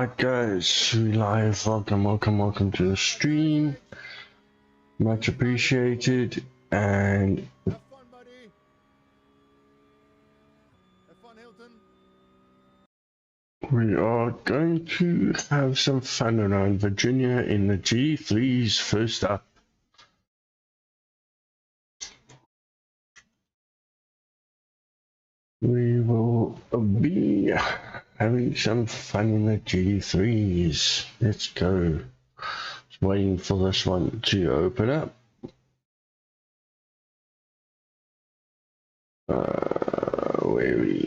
Alright guys, we live, welcome to the stream, much appreciated, and have fun, buddy. Have fun, Hilton. we are going to have some fun around Virginia in the G3s first up. We will be having some fun in the G3s. Let's go. Just waiting for this one to open up. Where are we?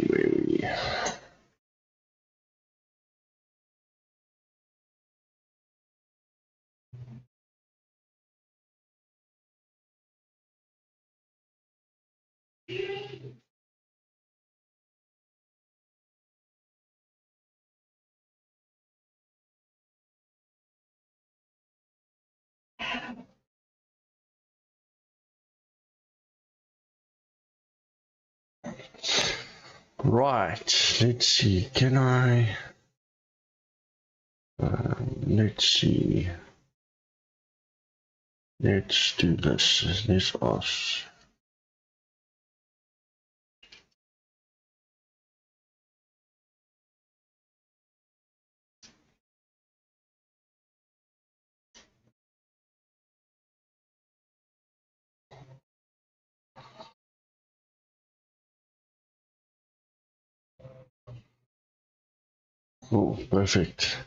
Right, let's see, can I, let's see, let's do this, this us. Oh, perfect.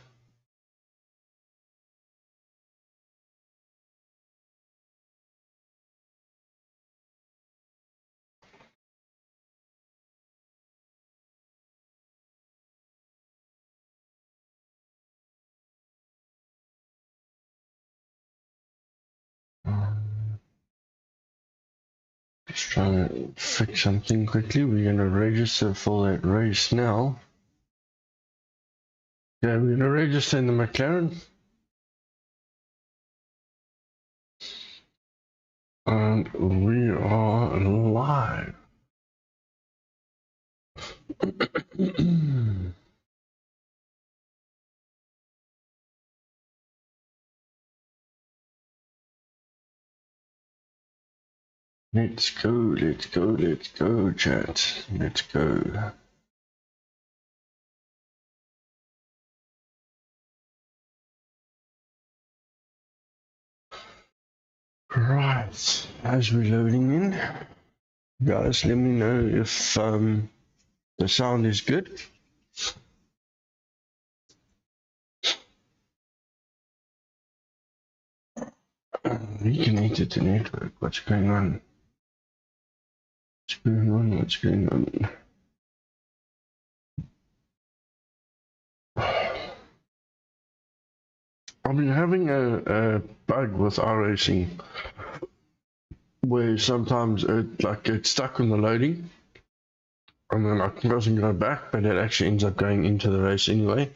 Just trying to fix something quickly. We're going to register for that race now. Yeah, we're going to register in the McLaren. And we are live. Let's go, chat. Let's go. Right, as we're loading in, guys, let me know if the sound is good. Reconnected to network. What's going on? What's going on? I've been having a bug with Iracing where sometimes it gets stuck on the loading and then it doesn't go back, but it actually ends up going into the race anyway.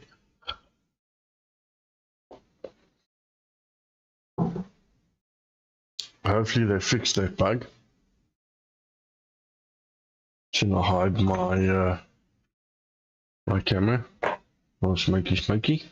Hopefully they fixed that bug. Should I hide my my camera? Oh, smoky.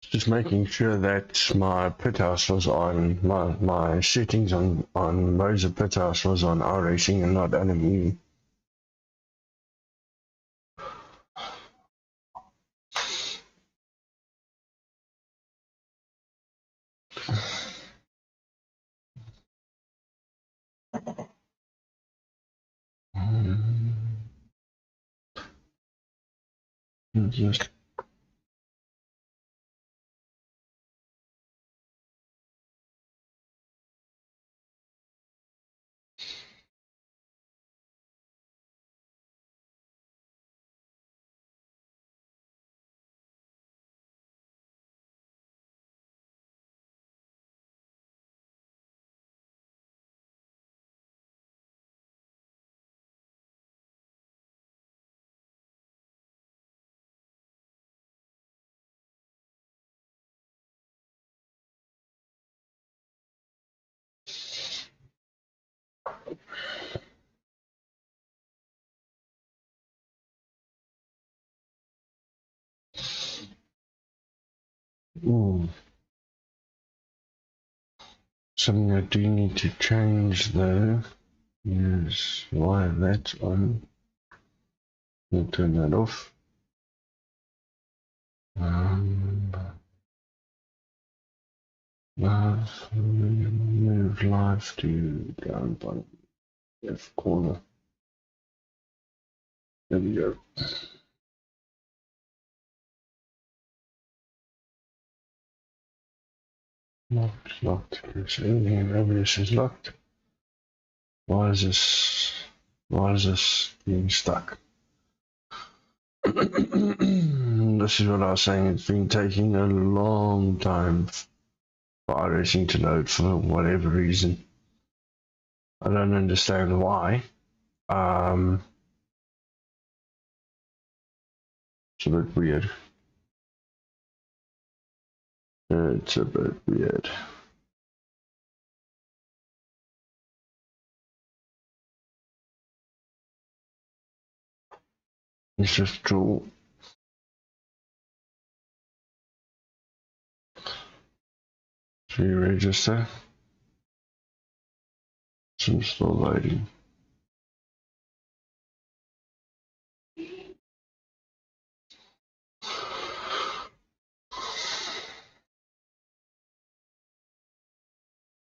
Just making sure that my pit house was on, my settings on modes of pit house was on Iracing and not NME. Just Ooh. Something I do need to change though is why that's on. We'll turn that off. Move live to down bottom left corner. There we go. Locked. There's anything obvious is locked. Why is this being stuck? This is what I was saying, it's been taking a long time for Iracing to load for whatever reason. I don't understand why. It's a bit weird. It's a bit weird. It's just true. Register. Some still loading.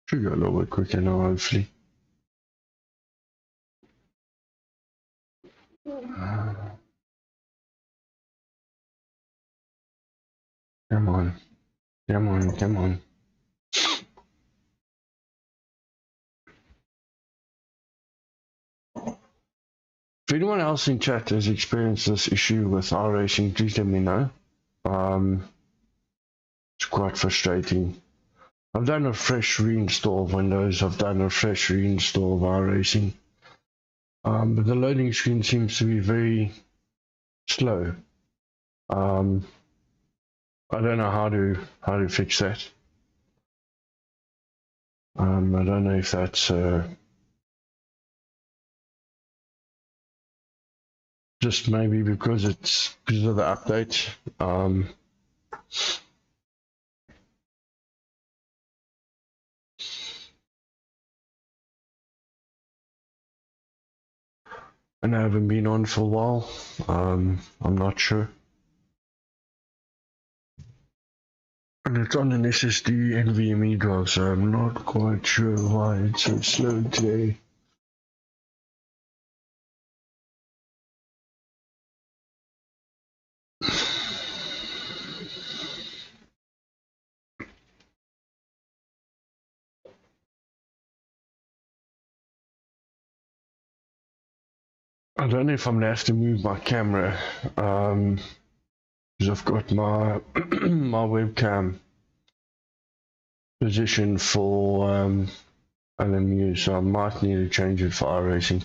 Should go a little bit quicker now, hopefully. Come on. Come on, come on. If anyone else in chat has experienced this issue with Iracing, please let me know. It's quite frustrating. I've done a fresh reinstall of Windows, I've done a fresh reinstall of Iracing. But the loading screen seems to be very slow. I don't know how to fix that. I don't know if that's just maybe because of the update. And I haven't been on for a while. I'm not sure. And it's on an SSD NVMe drive, so I'm not quite sure why it's so slow today. I don't know if I'm gonna have to move my camera, because I've got my my webcam position for LMU, so I might need to change it for Iracing.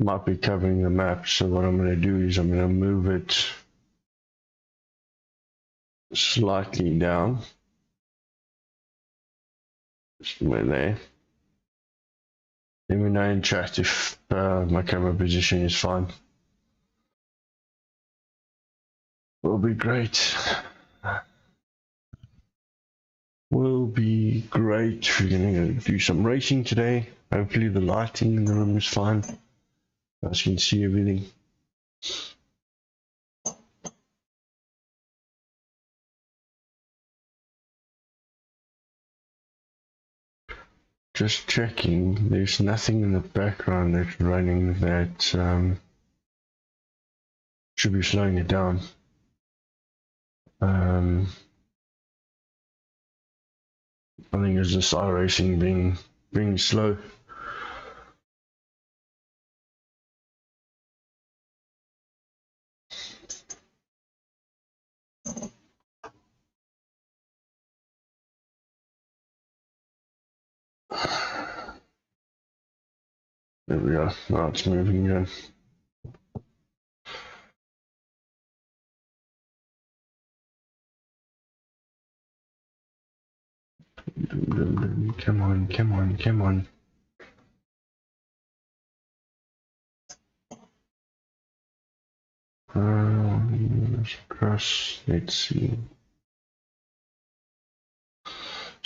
Might be covering the map, so what I'm gonna do is I'm gonna move it slightly down. Somewhere there. Let me know in chat if my camera position is fine. Will be great. Will be great. We're gonna go do some racing today. Hopefully the lighting in the room is fine. You guys can see everything. Just checking, there's nothing in the background that's running that should be slowing it down. I think it's just Iracing being slow. There we go. Now it's moving again. Come on, come on, come on. Let's see.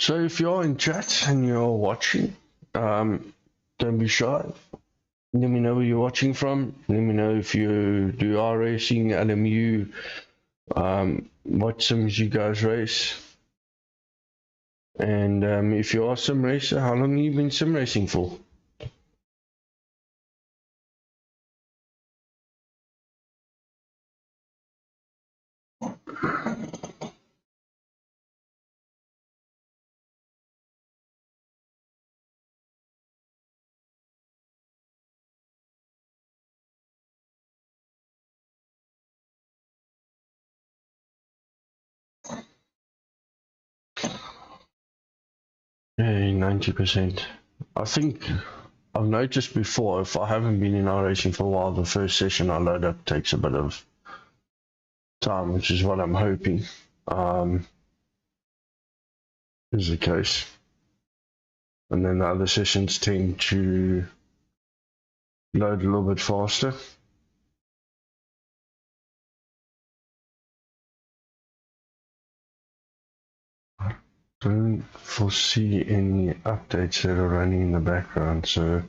So if you're in chat and you're watching, don't be shy. Let me know where you're watching from. Let me know if you do Iracing, LMU, what sims you guys race. And if you are sim racer, how long have you been sim racing for? Hey, 90%. I think I've noticed before, if I haven't been in Iracing for a while, the first session I load up takes a bit of time, which is what I'm hoping is the case. And then the other sessions tend to load a little bit faster. Don't foresee any updates that are running in the background, so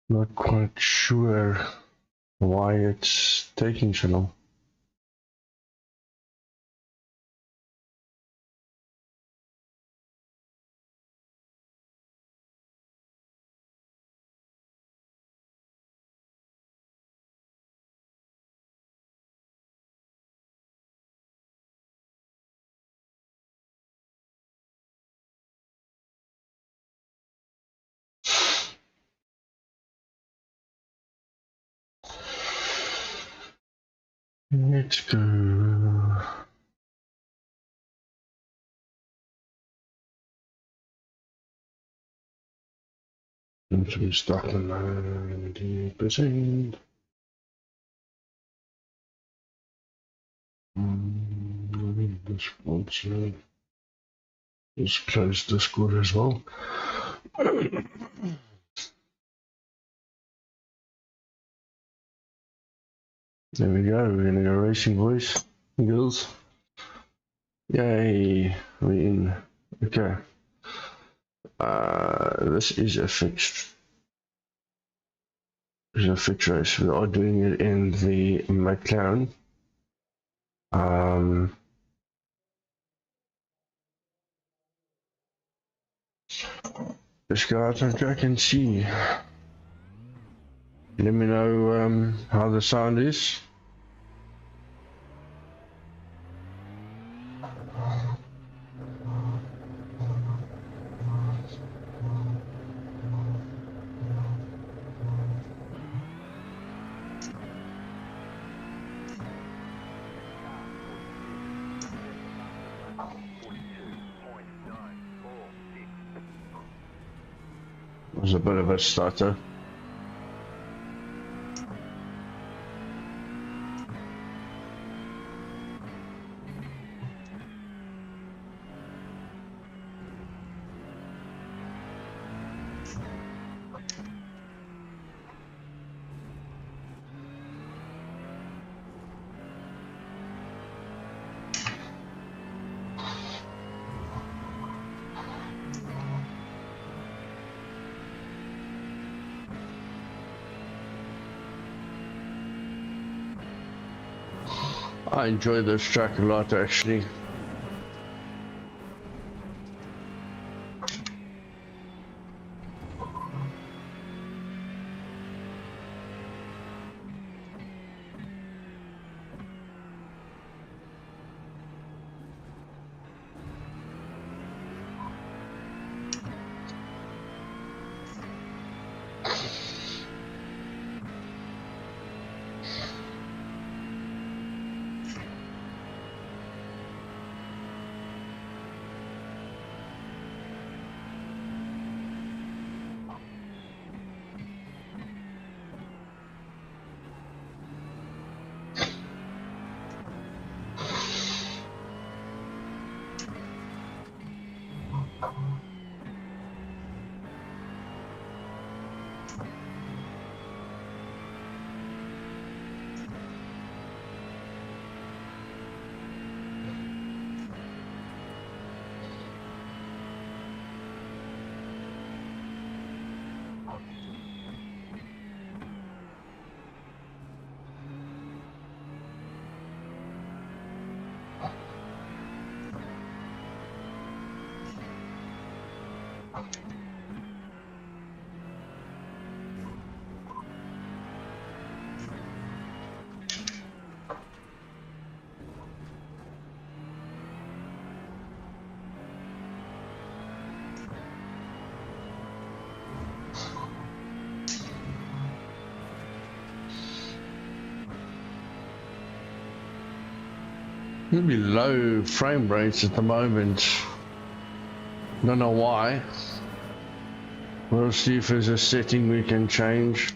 not quite sure why it's taking so long. Let's go. I'm stuck on 90%. This sponsor is close Discord as well. There we go, we're in a racing voice, girls. Yay, we're in. Okay. This is a fixed. This is a fixed race. We are doing it in the McLaren. Let's go out on track and see. Let me know how the sound is. Was a bit of a stutter. I enjoy this track a lot actually. Maybe low frame rates at the moment. Don't know why. We'll see if there's a setting we can change.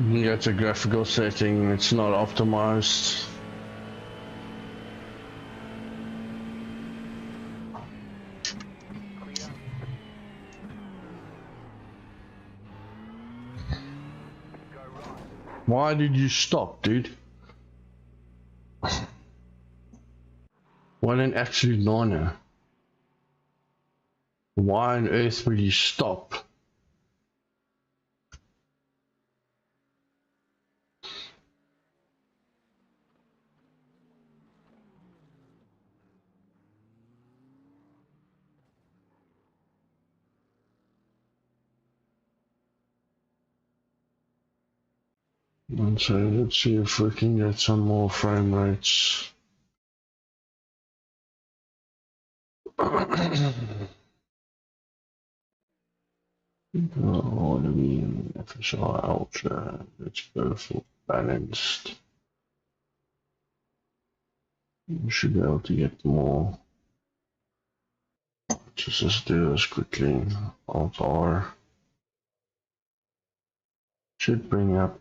Yeah, it's a graphical setting, it's not optimized. Why did you stop, dude? What an absolute nightmare. Why on earth would you stop? And so let's see if we can get some more frame rates. What do we mean? FSR Ultra, let's go for balanced. We should be able to get more. Just do this quickly. Alt R. Should bring up.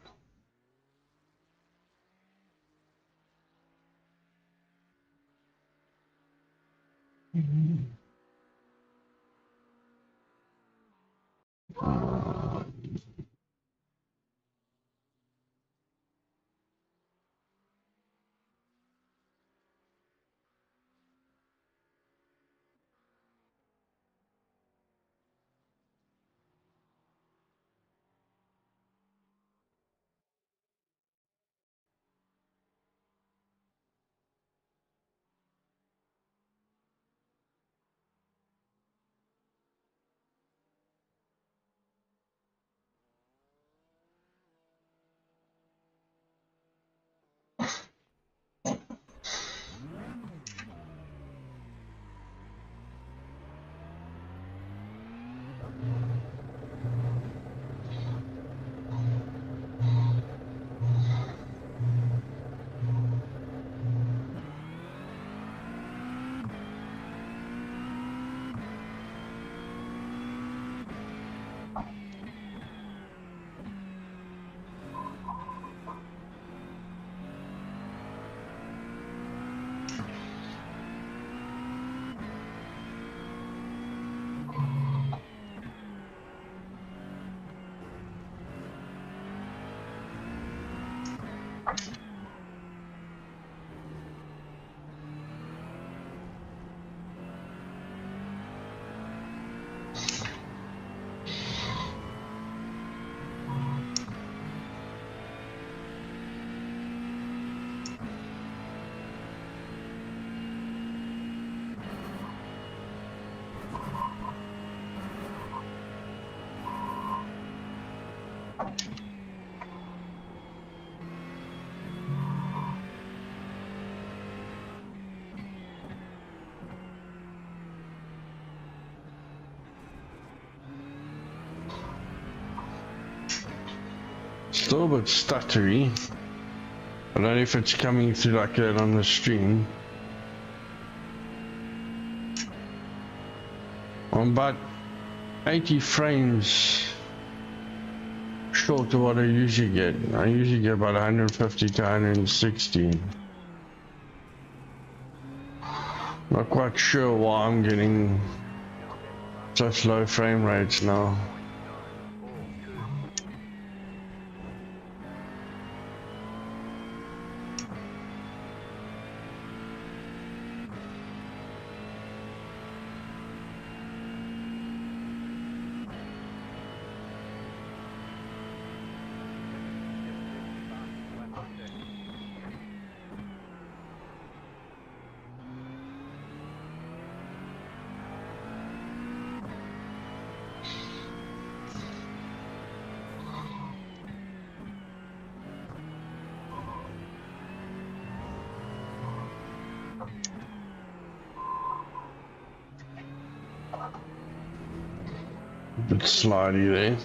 Still a bit stuttery. I don't know if it's coming through like that on the stream. I'm about 80 frames short of what I usually get. I usually get about 150 to 160. Not quite sure why I'm getting such low frame rates now. Bit slidey there.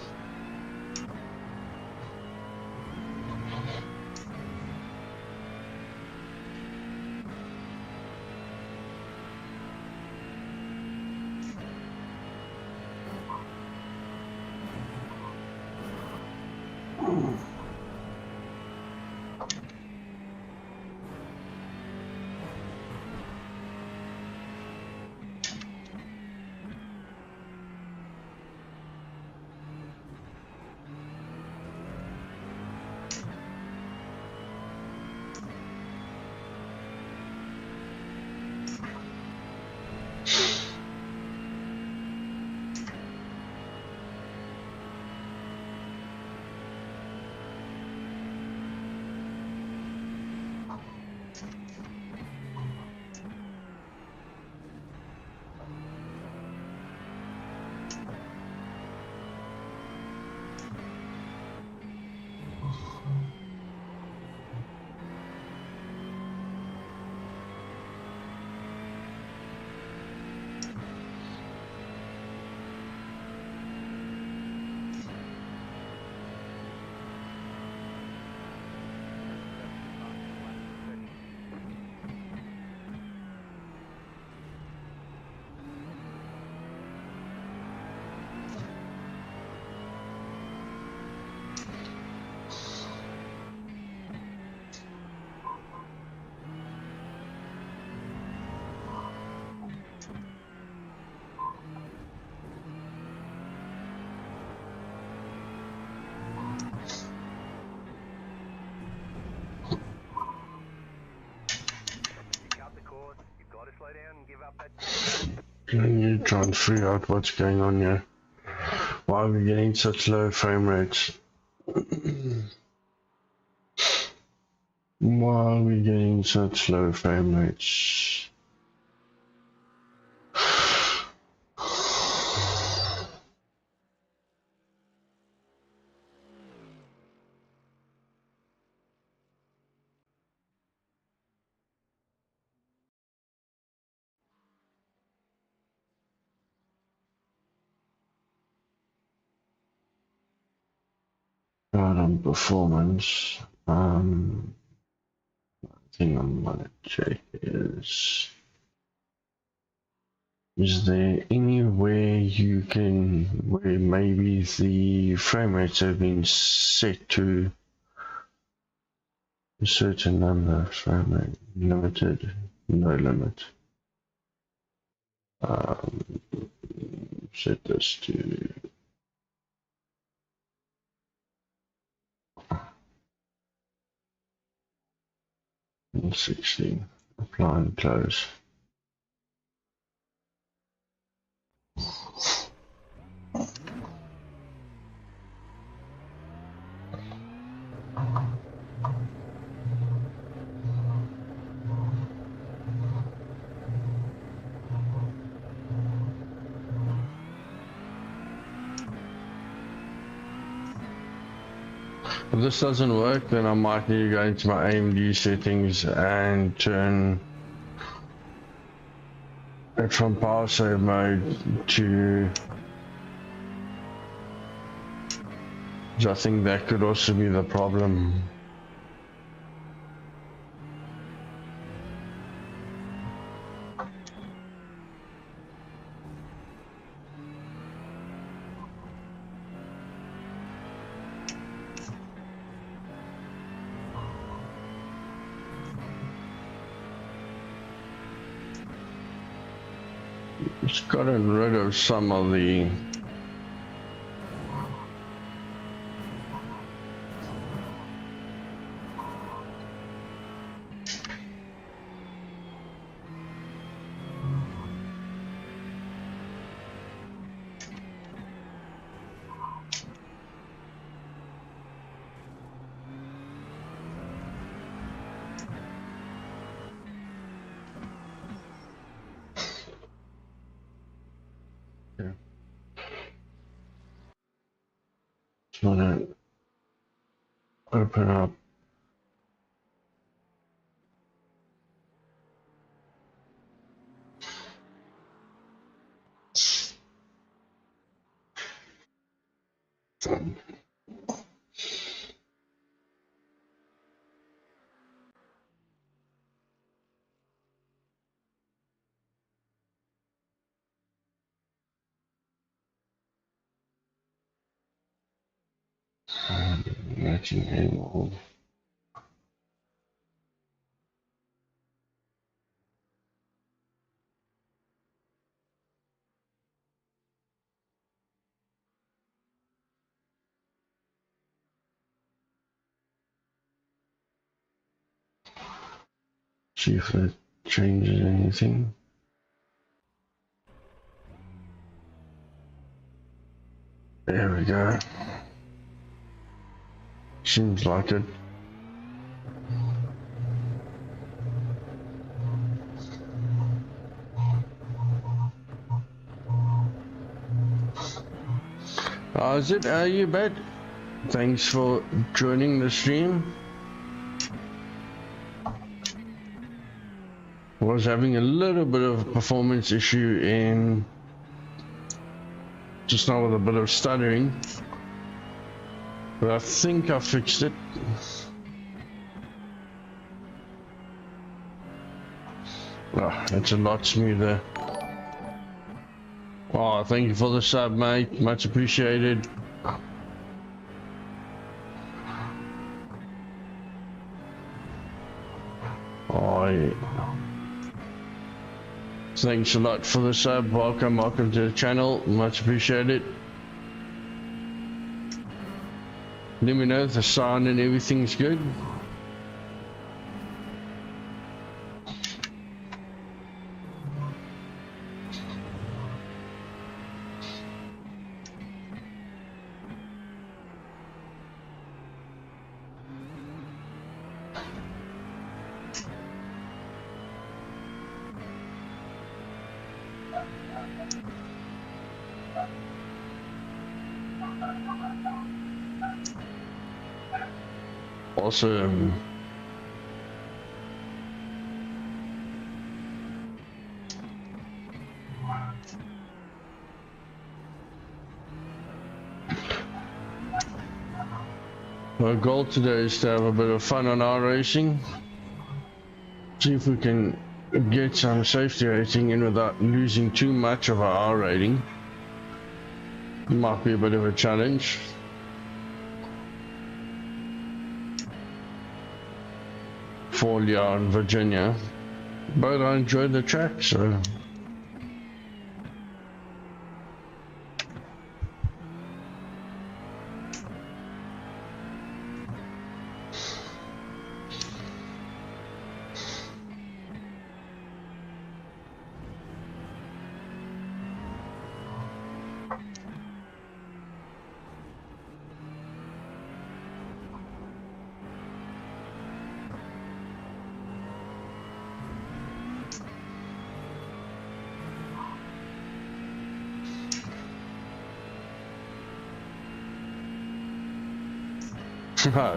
Can you try and figure out what's going on here? Why are we getting such low frame rates? Why are we getting such low frame rates? Right on performance. Thing I'm gonna check is there anywhere you can where maybe the frame rates have been set to a certain number, frame rate limited, no limit. Set this to 16. Apply and close. If this doesn't work, then I might need to go into my AMD settings and turn it from power save mode to, I think that could also be the problem. It's gotten rid of some of the just wanna open up Matching anymore. See if that changes anything. There we go. Seems like it. Is it? You bet. Thanks for joining the stream. Was having a little bit of a performance issue in just now with a bit of stuttering, but I think I fixed it. Oh, it's a lot smoother. Oh, thank you for the sub, mate. Much appreciated. Oh, yeah. Thanks a lot for the sub. Welcome to the channel. Much appreciated. Let me know if the sound and everything's good. Awesome. Our goal today is to have a bit of fun on our racing. See if we can get some safety rating in without losing too much of our R rating. Might be a bit of a challenge. For Leon, Virginia, but I enjoyed the track, so.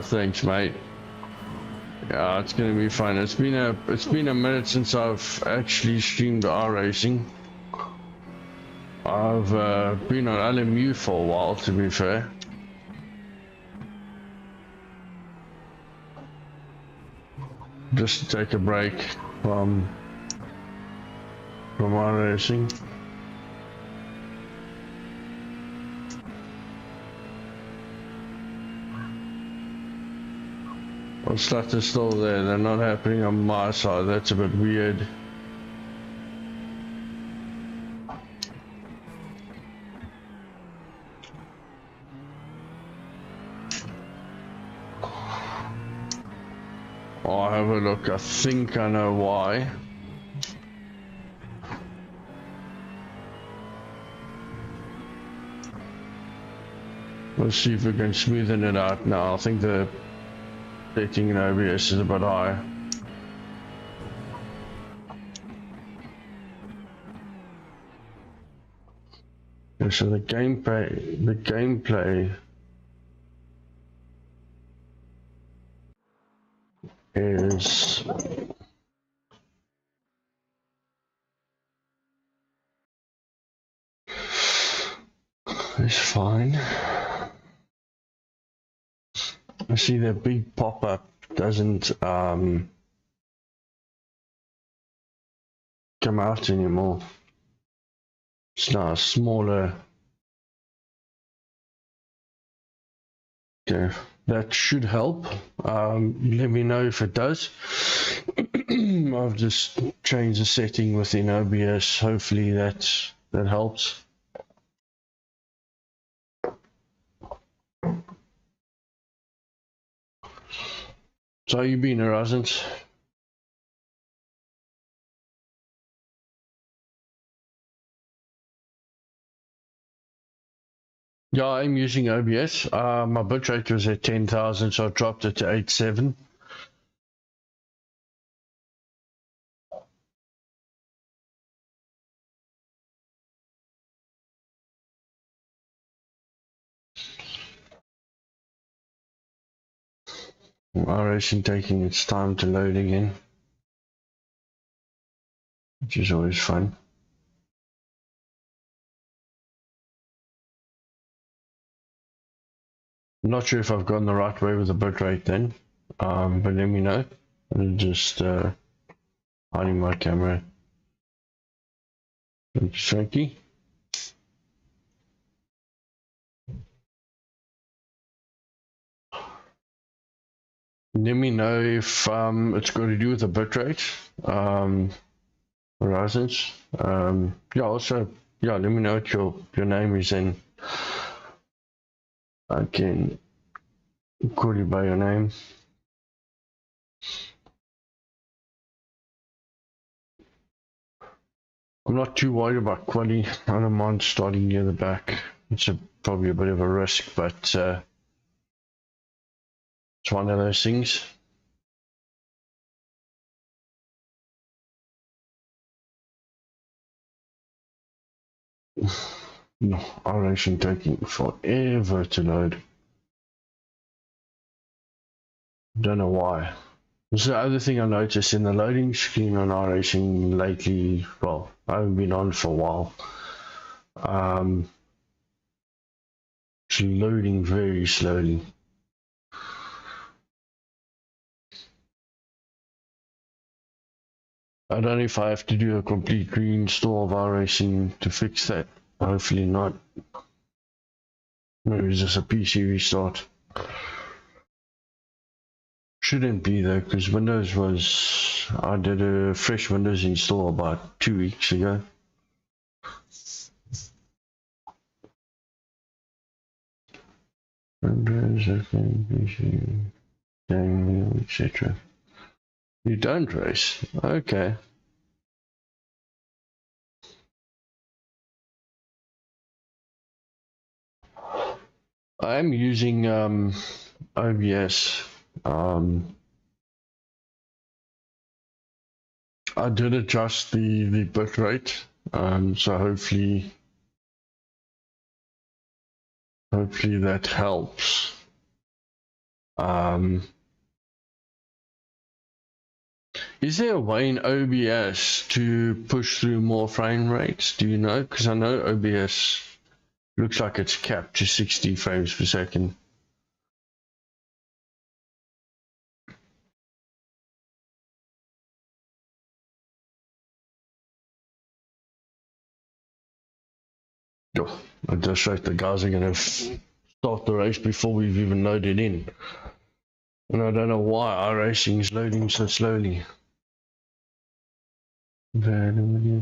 Thanks, mate. Yeah, it's gonna be fun. It's been a minute since I've actually streamed R racing. I've been on LMU for a while, to be fair. Just to take a break from R racing. Well, stuff is still there. They're not happening on my side. That's a bit weird. I'll have a look. I think I know why. Let's see if we can smoothen it out now. I think the setting in OBS is a bit high. Okay, so the gameplay is fine. I see that big pop-up doesn't come out anymore. It's now a smaller. Okay, that should help. Let me know if it does. I've just changed the setting within OBS. Hopefully that helps. So how you been, Iracing? Yeah, I'm using OBS. My bitrate was at 10,000, so I dropped it to 8.7. Iracing taking its time to load again, which is always fun. I'm not sure if I've gone the right way with the bitrate then, but let me know. I'm just hiding my camera. Frankie. Let me know if it's got to do with the bitrate. Horizons. Yeah, also, yeah, let me know what your name is and I can call you by your name. I'm not too worried about quality. I don't mind starting near the back. It's probably a bit of a risk, but it's one of those things. No, Iracing taking forever to load. Don't know why. This is the other thing I noticed in the loading screen on Iracing lately. Well, I haven't been on for a while. It's loading very slowly. I don't know if I have to do a complete reinstall of Iracing to fix that. Hopefully not. Maybe it's just a PC restart. Shouldn't be though, because Windows was. I did a fresh Windows install about 2 weeks ago. Windows, okay, PC, gaming, etc. You don't race? Okay. I'm using OBS. I did adjust the bitrate, so hopefully that helps. Is there a way in OBS to push through more frame rates? Do you know? Because I know OBS looks like it's capped to 60 frames per second. Oh, I just right, the guys are going to start the race before we've even loaded in. And I don't know why Iracing is loading so slowly. Running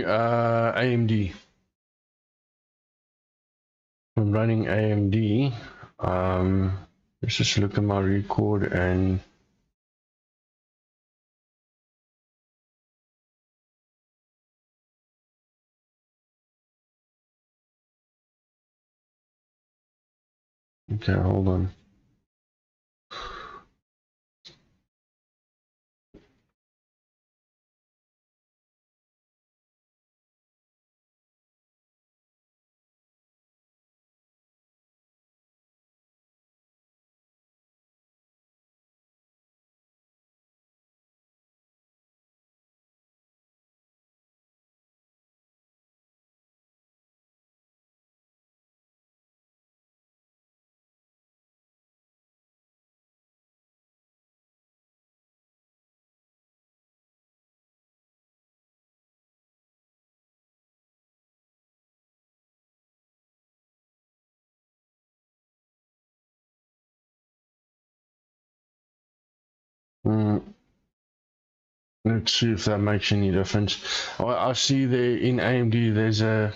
AMD. I'm running AMD. Let's just look at my record and okay, hold on. Let's see if that makes any difference. I see there in AMD there's a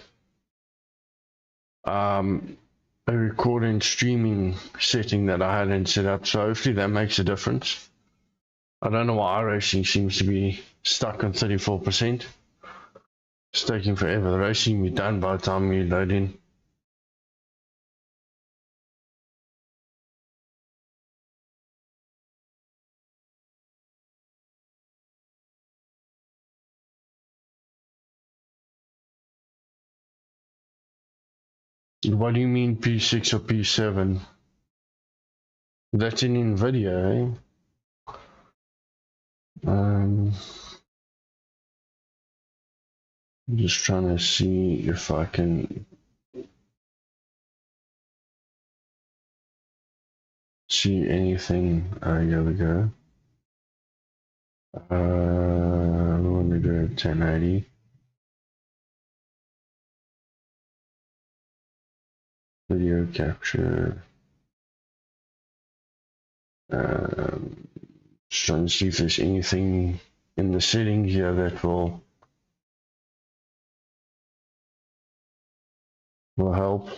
record and streaming setting that I hadn't set up, so hopefully that makes a difference. I don't know why Iracing seems to be stuck on 34%. It's taking forever. The racing will be done by the time we load in. What do you mean P6 or P7? That's in NVIDIA, eh? I'm just trying to see if I can see anything. Here we go. We want to go 1080. Video capture. Just trying to see if there's anything in the settings here that will help.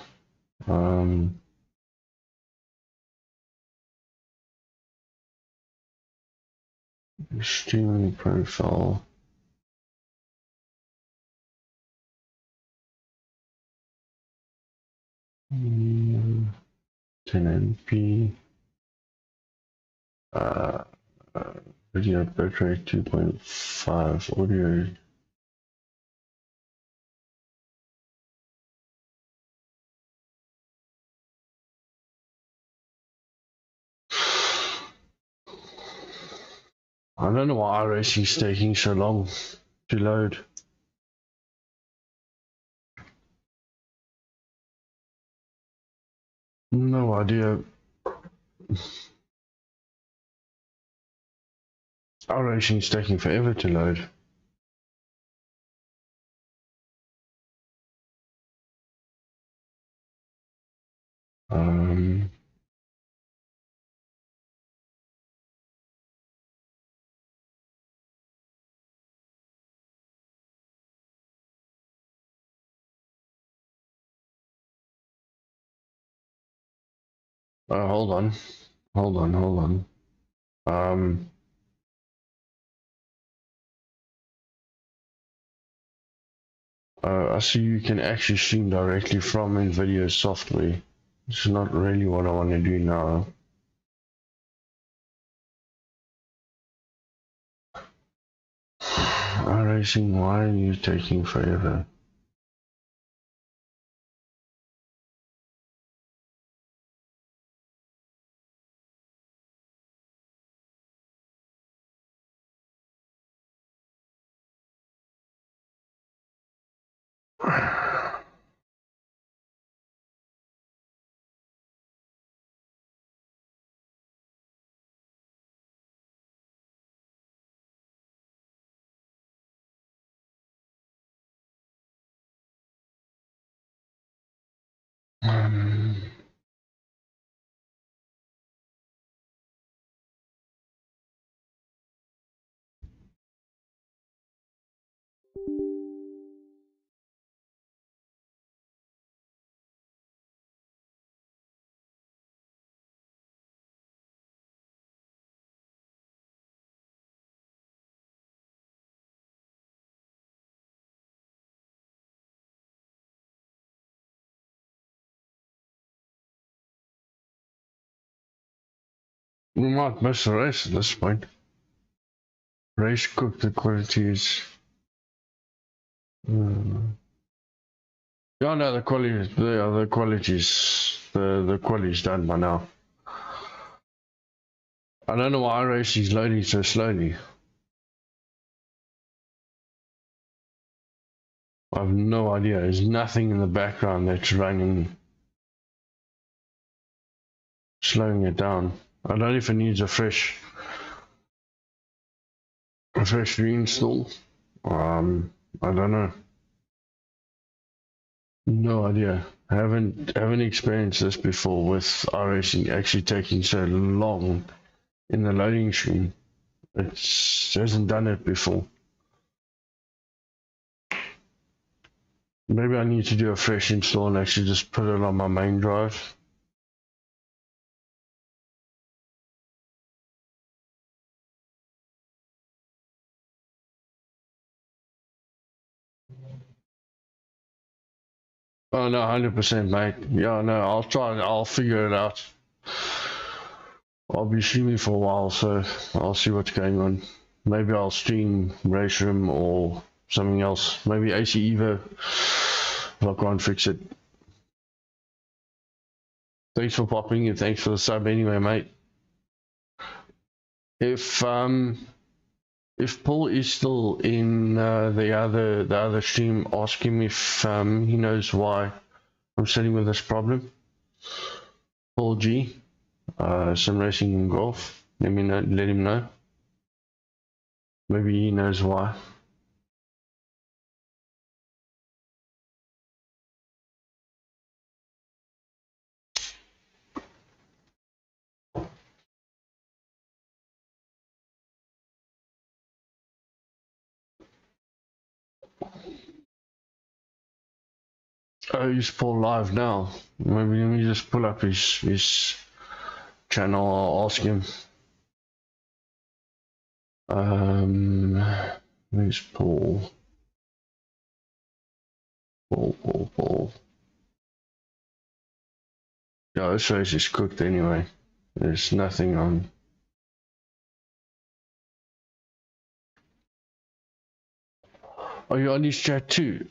Streaming profile. Mm, 1080p. Video bitrate 2.5. Audio. I don't know why Iracing is taking so long to load. No idea. Iracing is taking forever to load. Hold on. I see you can actually stream directly from NVIDIA software. It's not really what I want to do now. Iracing, why are you taking forever? We might miss the race at this point. Race cook, the quality is. Yeah, no, the quality's done by now. I don't know why Iracing is loading so slowly. I have no idea. There's nothing in the background that's running, slowing it down. I don't know if it needs a fresh reinstall. I don't know. No idea. I haven't experienced this before with Iracing actually taking so long in the loading screen. It hasn't done it before. Maybe I need to do a fresh install and actually just put it on my main drive. Oh no, 100%, mate. Yeah, no, I'll try. I'll figure it out. I'll be streaming for a while, so I'll see what's going on. Maybe I'll stream Race Room or something else. Maybe AC Evo. I'll go and fix it. Thanks for popping and thanks for the sub anyway, mate. If Paul is still in the other stream, ask him if he knows why I'm sitting with this problem. Paul G, Sim Racing and Golf. Let him know. Maybe he knows why. Oh, he's Paul live now. Maybe let me just pull up his channel. I'll ask him. Where's Paul? Paul. Yeah, this race is cooked anyway. There's nothing on. Are you on his chat too?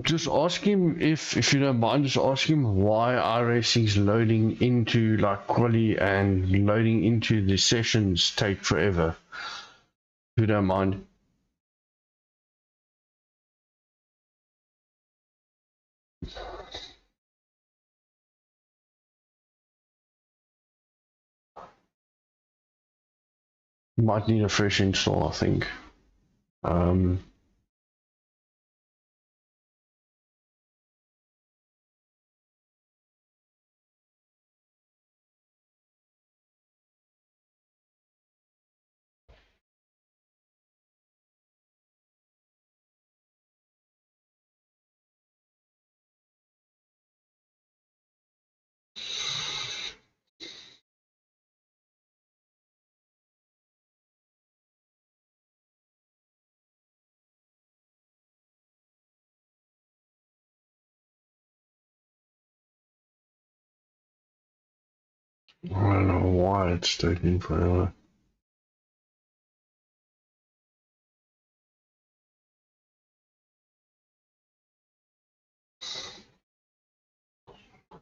Just ask him if you don't mind. Just ask him why Iracing's loading into like quali and loading into the sessions take forever. If you don't mind. Might need a fresh install, I think. I don't know why it's taking forever.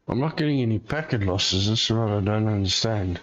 I'm not getting any packet losses. This is what I don't understand.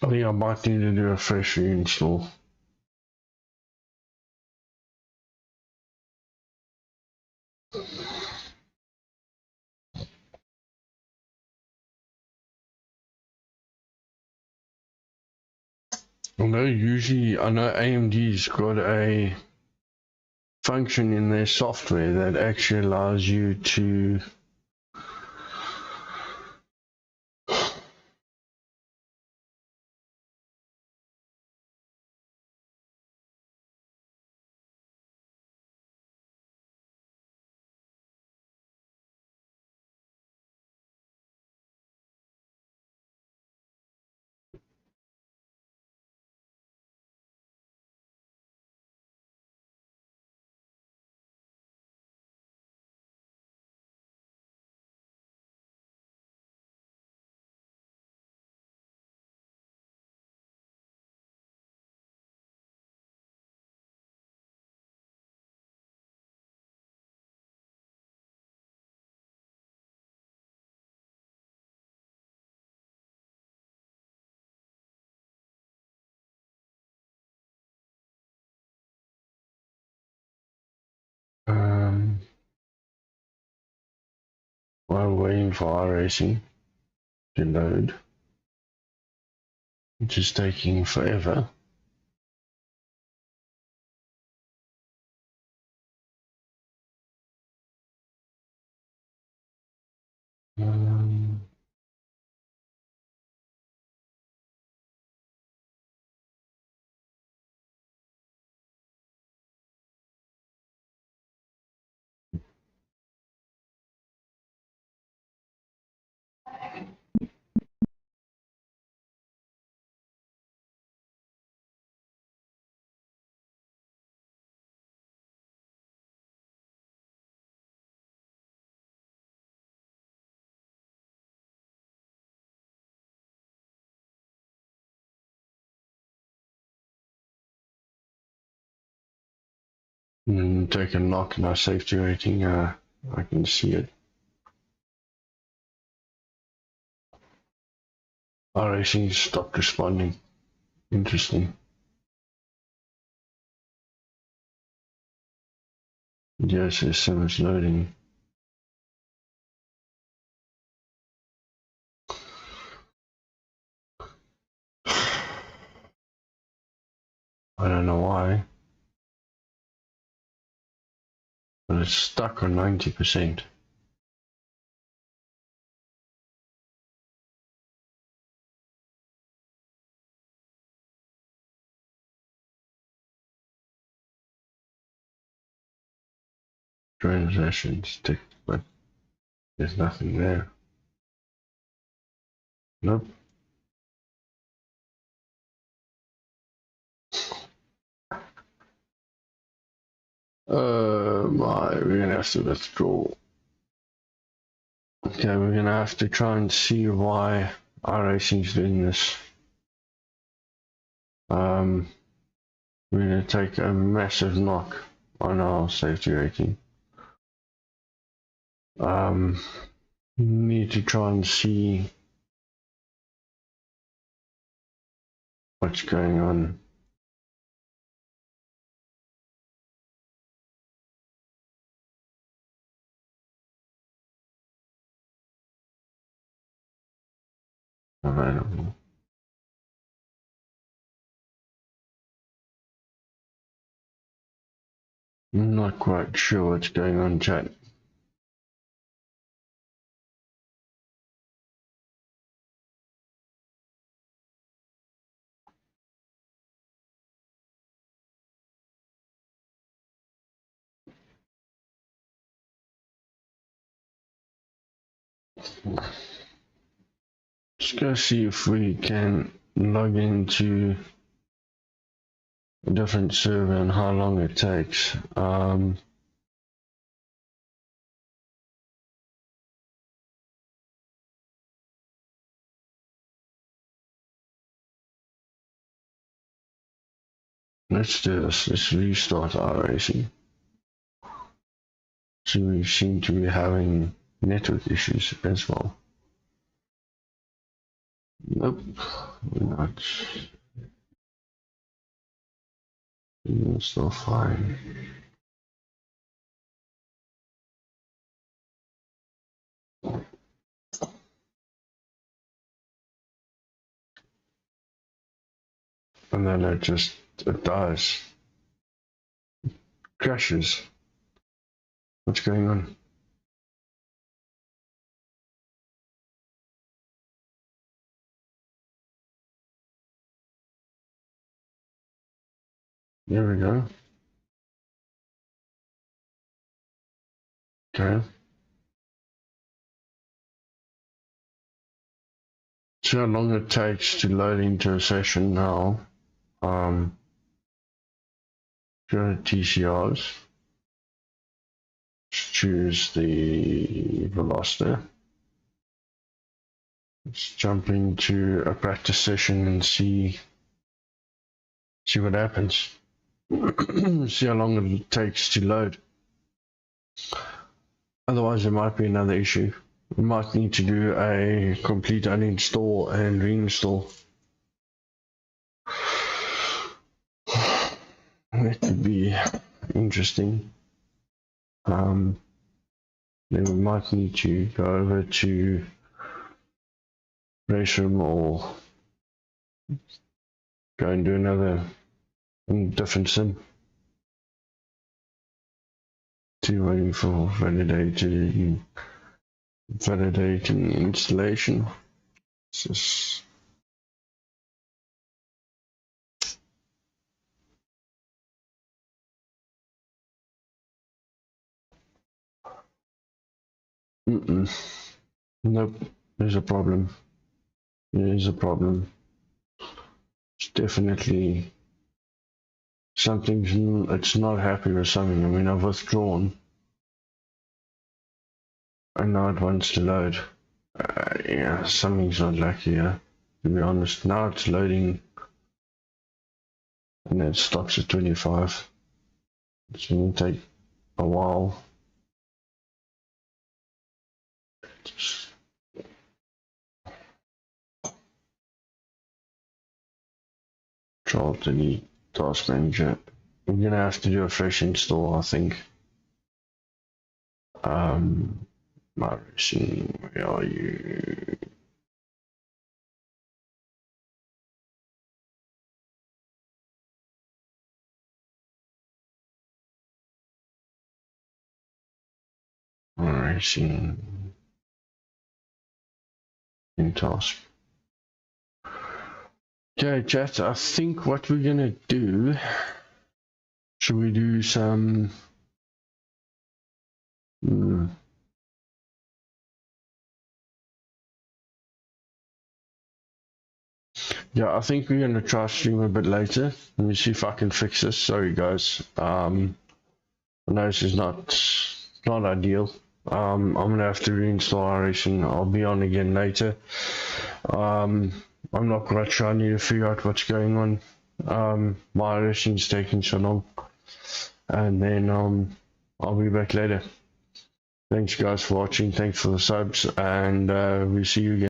I think I might need to do a fresh reinstall. Although usually I know AMD's got a function in their software that actually allows you to while waiting for Iracing to load, which is taking forever. Take a knock in our safety rating. I can see it. Iracing stopped responding. Interesting. Yes, there's so much loading. I don't know why, but it's stuck on 90%. Transactions ticked, but there's nothing there. Nope. We're gonna have to withdraw. Okay, we're gonna have to try and see why Iracing's doing this. We're gonna take a massive knock on our safety rating. Need to try and see what's going on. Available. I'm not quite sure what's going on, chat. Just go see if we can log into a different server and how long it takes. Let's do this. Let's restart Iracing. So we seem to be having network issues as well. Nope, we're not. It's still fine. And then it dies. Crashes. What's going on? There we go. Okay. See how long it takes to load into a session now. Go to TCRs. Choose the Veloster. Let's jump into a practice session and see what happens. See how long it takes to load. Otherwise there might be another issue. We might need to do a complete uninstall and reinstall. That could be interesting. Then we might need to go over to Iracing or go and do another different sim. Waiting for validating installation. It's just nope, there's a problem. There's a problem. It's definitely something's it's not happy with something. I mean, I've withdrawn and now it wants to load. Yeah, something's not lucky here, to be honest. Now it's loading and it stops at 25. It's going to take a while. Control delete task manager. I'm gonna have to do a fresh install, I think. Iracing, where are you? Iracing in task. Okay, chat, I think what we're gonna do, should we do some yeah, I think we're gonna try stream a bit later. Let me see if I can fix this. Sorry guys. I know this is not ideal. I'm gonna have to reinstall Iracing. I'll be on again later. I'm not quite sure. I need to figure out what's going on. My Iracing's taking so long, and then I'll be back later. Thanks guys for watching. Thanks for the subs, and we'll see you again.